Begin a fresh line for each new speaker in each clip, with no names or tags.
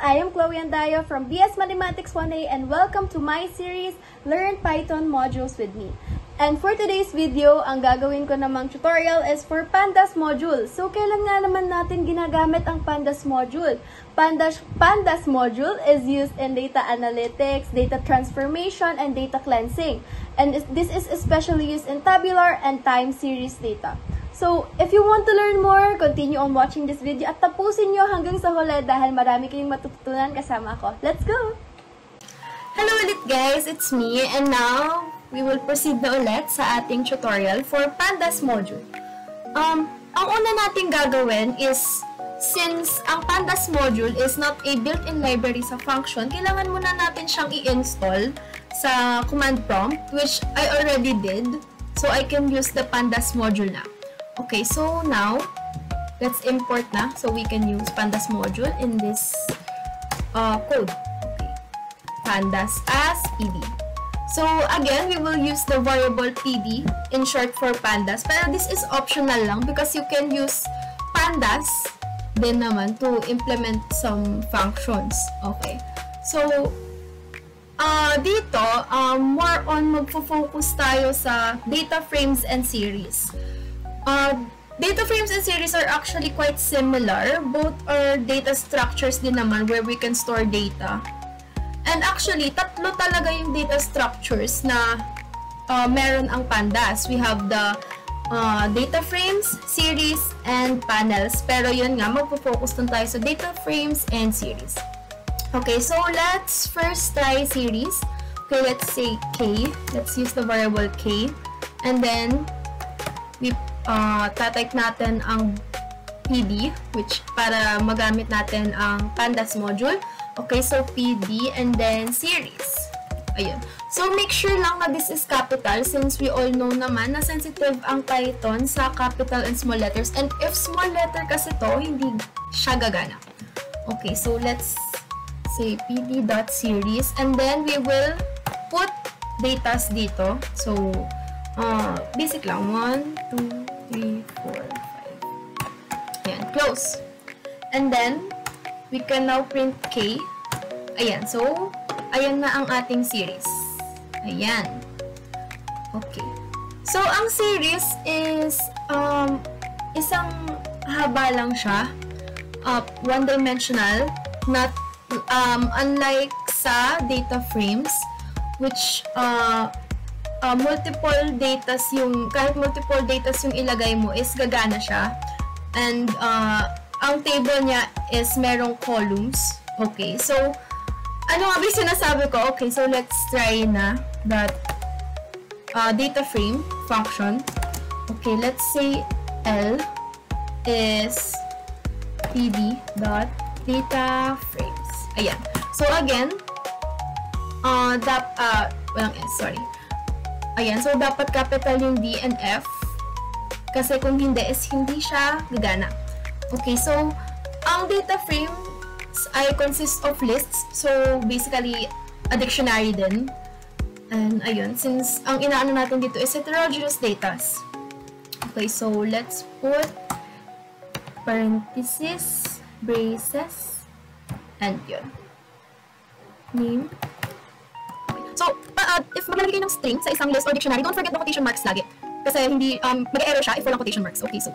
I am Chloe Andayo from BS Mathematics 1A and welcome to my series, Learn Python Modules with Me. And for today's video, ang gagawin ko namang tutorial is for Pandas module. So, kailan nga naman natin ginagamit ang Pandas module? Pandas module is used in data analytics, data transformation, and data cleansing. And this is especially used in tabular and time series data. So, if you want to learn more, continue on watching this video at tapusin nyo hanggang sa huli dahil marami kayong matututunan kasama ako. Let's go!
Hello ulit guys, it's me and now we will proceed na ulit sa ating tutorial for Pandas module. Ang una nating gagawin is, since ang Pandas module is not a built-in library sa function, kailangan muna natin siyang i-install sa command prompt, which I already did. So, I can use the Pandas module now. Okay, so now, let's import na. So, we can use Pandas module in this code. Okay. Pandas as PD. So, again, we will use the variable PD, in short for Pandas. Pero this is optional lang because you can use Pandas din naman to implement some functions. Okay. So, dito, more on magfo-focus tayo sa data frames and series. Data frames and series are actually quite similar. Both are data structures din naman where we can store data. And actually, tatlo talaga yung data structures na meron ang Pandas. We have the data frames, series, and panels. Pero yun nga, magpo-focus lang tayo sa data frames and series. Okay, so let's first try series. Okay, let's say K. Let's use the variable K. And then, we tatype natin ang PD, which para magamit natin ang Pandas module. Okay, so PD and then series. Ayun. So, make sure lang na this is capital since we all know naman na sensitive ang Python sa capital and small letters. And if small letter kasi to, hindi siya gagana. Okay, so let's say pd.series and then we will put datas dito. So, basic lang. 1, 2, 3, 4, 5. Ayan, close. And then, we can now print K. Ayan, so, ayan na ang ating series. Ayan. Okay. So, ang series is, isang haba lang siya. One-dimensional. Not, unlike sa data frames, which, multiple datas yung, kahit multiple datas yung ilagay mo is gagana siya. And, ang table niya is merong columns. Okay, so, ano nga ba yung sinasabi ko? Okay, so let's try na that data frame function. Okay, let's say L is pd.dataFrames. Ayan. So, again, walang S, sorry. Ayan, so dapat capital yung D and F kasi kung hindi is hindi siya gagana. Okay, so ang data frames ay consist of lists. So basically a dictionary din. And ayun, since ang inaano natin dito is heterogeneous data. Okay, so let's put parentheses, braces, and yun. Name. So, if maglalagay ng string sa isang list or dictionary, don't forget the quotation marks lagi. Kasi hindi, mag-error siya if walang quotation marks. Okay, so.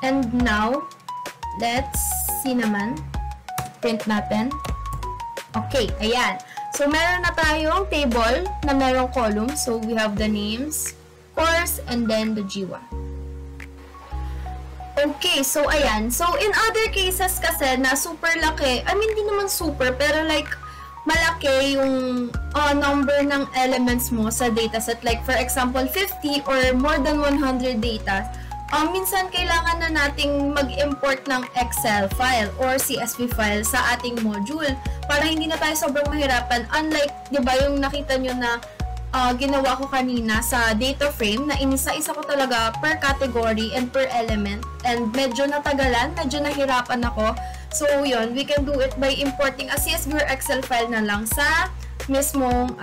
And now, let's see naman. Print natin. Okay, ayan. So, meron na tayong table na merong columns. So, we have the names, course, and then the GWA. Okay, so ayan. So, in other cases kasi na super laki, I mean, hindi naman super, pero like, malaki yung number ng elements mo sa dataset. Like, for example, 50 or more than 100 data. minsan kailangan na nating mag-import ng Excel file or CSV file sa ating module para hindi na tayo sobrang mahirapan. Unlike, di ba, yung nakita nyo na ginawa ko kanina sa data frame na inisa-isa ko talaga per category and per element. And medyo natagalan, medyo nahirapan ako. So, yun, we can do it by importing a CSV or Excel file na lang sa mismong,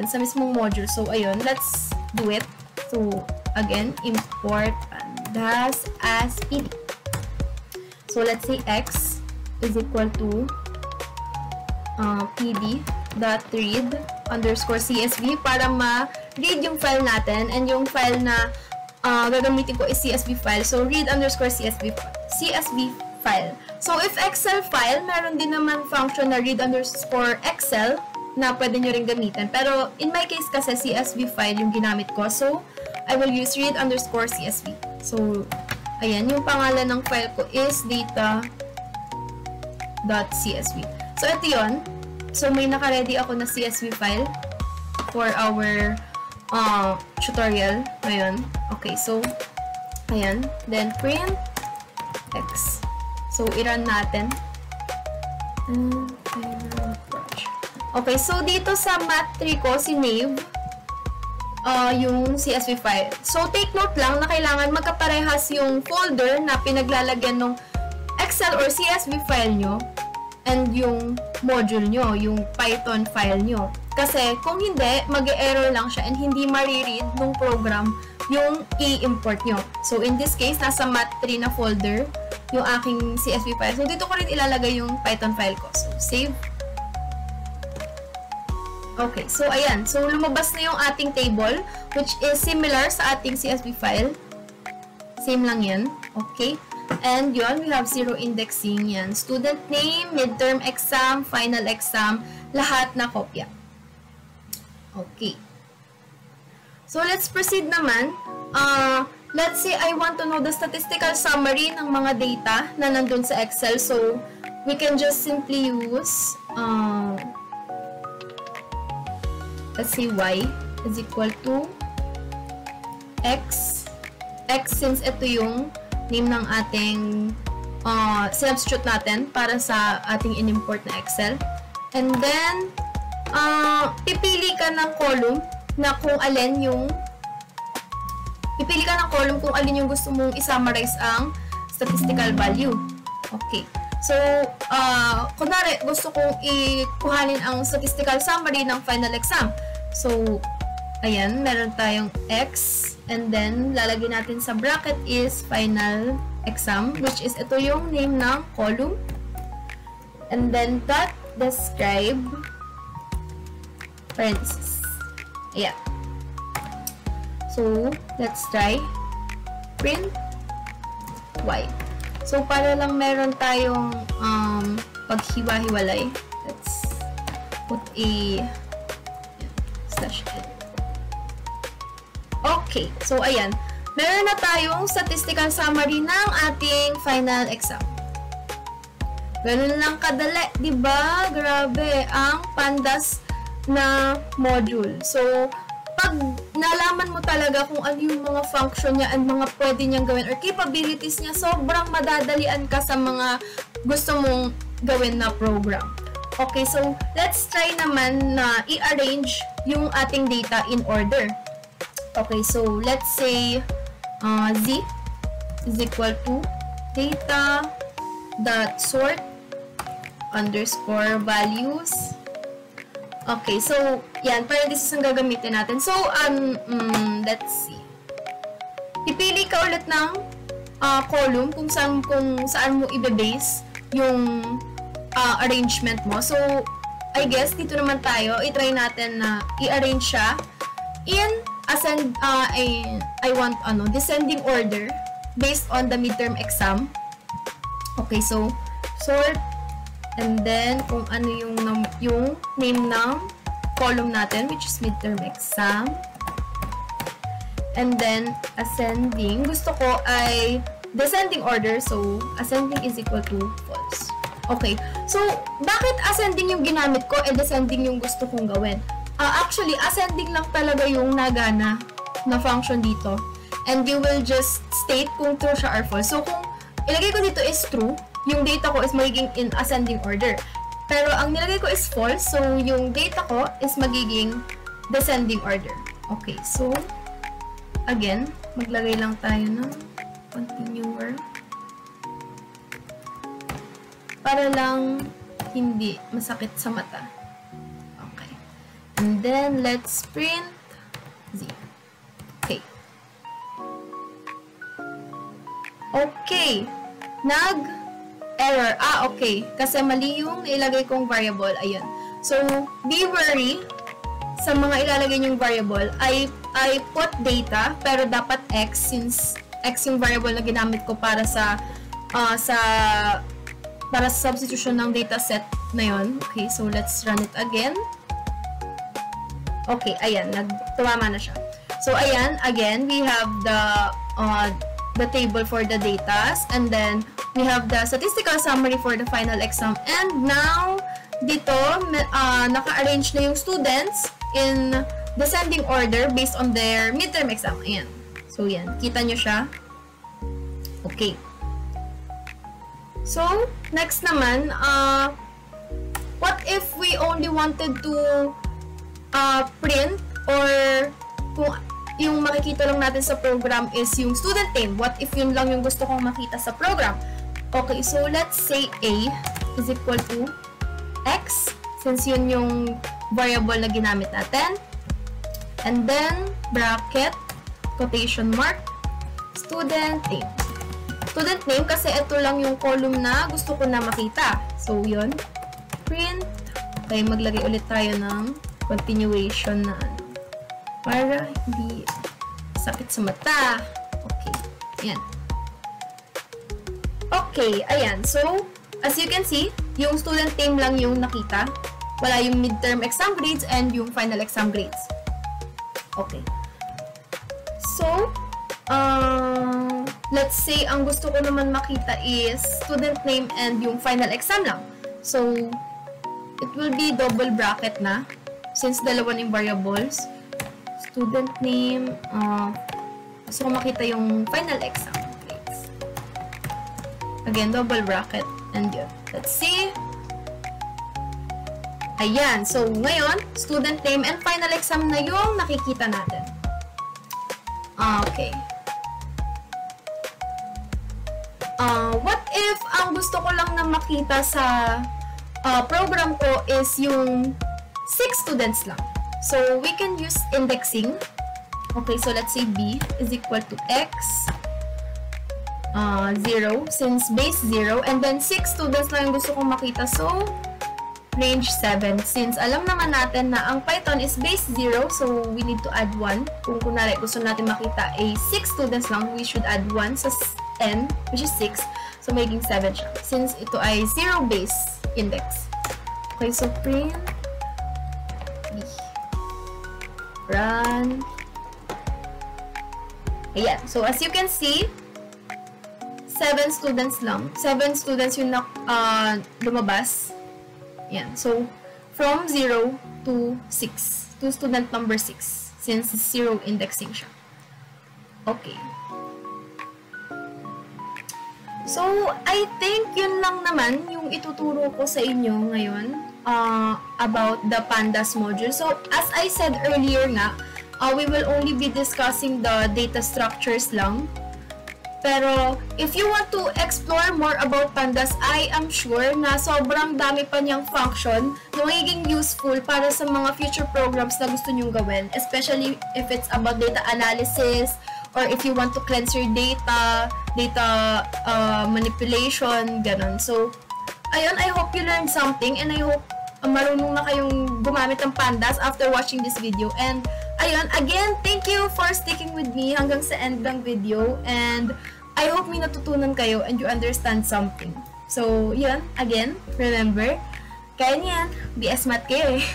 sa mismong module. So, ayun, let's do it. So, again, import pandas as PD. So, let's say x is equal to pd.read_csv para ma-read yung file natin, and yung file na gagamitin ko is CSV file. So, read_csv file. So, if Excel file, meron din naman function na read_excel na pwede nyo rin gamitin. Pero, in my case kasi, CSV file yung ginamit ko. So, I will use read_csv. So, ayan, yung pangalan ng file ko is data.csv. So, ito yun. So, may naka-ready ako na CSV file for our tutorial ngayon. Okay, so, ayan. Then, print x. So, i-run natin. Okay, so, dito sa mat3 ko, sinave yung CSV file. So, take note lang na kailangan magkaparehas yung folder na pinaglalagyan ng Excel or CSV file nyo and yung module nyo, yung Python file nyo. Kasi kung hindi, mag-error lang siya and hindi mariread ng program yung i-import nyo. So, in this case, nasa mat3 na folder yung aking CSV file. So, dito ko rin ilalagay yung Python file ko. So, save. Okay, so ayan. So, lumabas na yung ating table, which is similar sa ating CSV file. Same lang yan. Okay. And yun, we have zero indexing yan. Student name, midterm exam, final exam, lahat na kopya. Okay. So, let's proceed naman. Let's say I want to know the statistical summary ng mga data na nandun sa Excel. So, we can just simply use let's say y is equal to x. X since ito yung name ng ating substitute natin para sa ating in-import na Excel. And then, pipili ka ng column na kung alin yung gusto mong i-summarize ang statistical value. Okay. So, kunwari, gusto kong ikuhanin ang statistical summary ng final exam. So, ayan, meron tayong x, and then, lalagyan natin sa bracket is final exam, which is ito yung name ng column. And then, dot describe parentheses. Yeah. So, let's try print y. So, para lang meron tayong paghiwa-hiwalay, let's put a slash n. Okay. So, ayan. Meron na tayong statistical summary ng ating final exam. Ganun lang kadali, diba? Grabe, ang pandas na module. So, pag nalaman mo talaga kung ano yung mga function niya and mga pwede niyang gawin or capabilities niya, sobrang madadalian ka sa mga gusto mong gawin na program. Okay, so let's try naman na i-arrange yung ating data in order. Okay, so let's say z is equal to data.sort underscore values. Okay, so, yan, parentheses ang gagamitin natin. So, let's see. Pipili ka ulit ng column kung saan mo i-base yung arrangement mo. So, I guess, dito naman tayo, i-try natin na i-arrange siya in descending order based on the midterm exam. Okay, so, sort. And then, kung ano yung name ng column natin, which is midterm exam. And then, ascending. Gusto ko ay descending order. So, ascending is equal to false. Okay. So, bakit ascending yung ginamit ko and descending yung gusto kong gawin? Actually, ascending lang talaga yung nagana na function dito. and you will just state kung true siya or false. So, kung ilagay ko dito is true, yung data ko is magiging in ascending order. Pero ang nilagay ko is false, so yung data ko is magiging descending order. Okay, so, again, maglagay lang tayo ng continuer. Para lang hindi masakit sa mata. Okay. And then, let's print Z. Okay. Okay. Nag-error. Okay. Kasi mali yung ilagay kong variable. Ayun. So, be worry sa mga ilalagay niyong variable. I put data, pero dapat X since X yung variable na ginamit ko para sa substitution ng dataset na yon. Okay, so let's run it again. Okay, ayan, tumama na siya. So, ayan, again, we have the table for the datas, and then we have the statistical summary for the final exam. And now, dito, naka-arrange na yung students in descending order based on their midterm exam. Ayan. So, yan. Kita nyo siya? Okay. So, next naman, what if we only wanted to print or kung yung makikita lang natin sa program is yung student name. What if yun lang yung gusto kong makita sa program? Okay, so let's say A is equal to X since yun yung variable na ginamit natin. And then, bracket, quotation mark, student name. Student name kasi ito lang yung column na gusto ko na makita. So, yun. Print. Okay, maglagay ulit tayo ng continuation na para hindi sakit sa mata. Okay. Ayan. Okay, ayan. So, as you can see, yung student name lang yung nakita. Wala yung midterm exam grades and yung final exam grades. Okay. So, let's say, ang gusto ko naman makita is student name and yung final exam lang. So, it will be double bracket na since dalawa yung variables. Student name, gusto ko makita yung final exam grades. Again, double bracket and yun. Let's see. Ayan. So, ngayon, student name and final exam na yung nakikita natin. Okay. What if ang gusto ko lang na makita sa program ko is yung 6 students lang? So, we can use indexing. Okay, so let's say B is equal to X 0 since base 0 and then 6 students lang yung gusto kong makita. So, range 7 since alam naman natin na ang Python is base 0 so we need to add 1. Kung kunwari gusto natin makita ay 6 students lang, we should add 1 sa n which is 6. So, magiging 7 siya. Since ito ay 0 base index. Okay, so print B. Run. Ayan. So, as you can see, 7 students lang. 7 students yung lumabas. Ayan. So, from 0 to 6. To student number 6. Since 0 indexing siya. Okay. So, I think yun lang naman yung ituturo ko sa inyo ngayon about the Pandas module. So, as I said earlier nga, we will only be discussing the data structures lang. Pero, if you want to explore more about Pandas, I am sure na sobrang dami pa niyang function na magiging useful para sa mga future programs na gusto niyong gawin. Especially if it's about data analysis, or if you want to cleanse your data manipulation, ganun. So, ayun, I hope you learned something and I hope marunong na kayong gumamit ng Pandas after watching this video. And, ayun, again, thank you for sticking with me hanggang sa end ng video. And, I hope may natutunan kayo and you understand something. So, yun, again, remember, kaya niyan, BS Math kayo eh.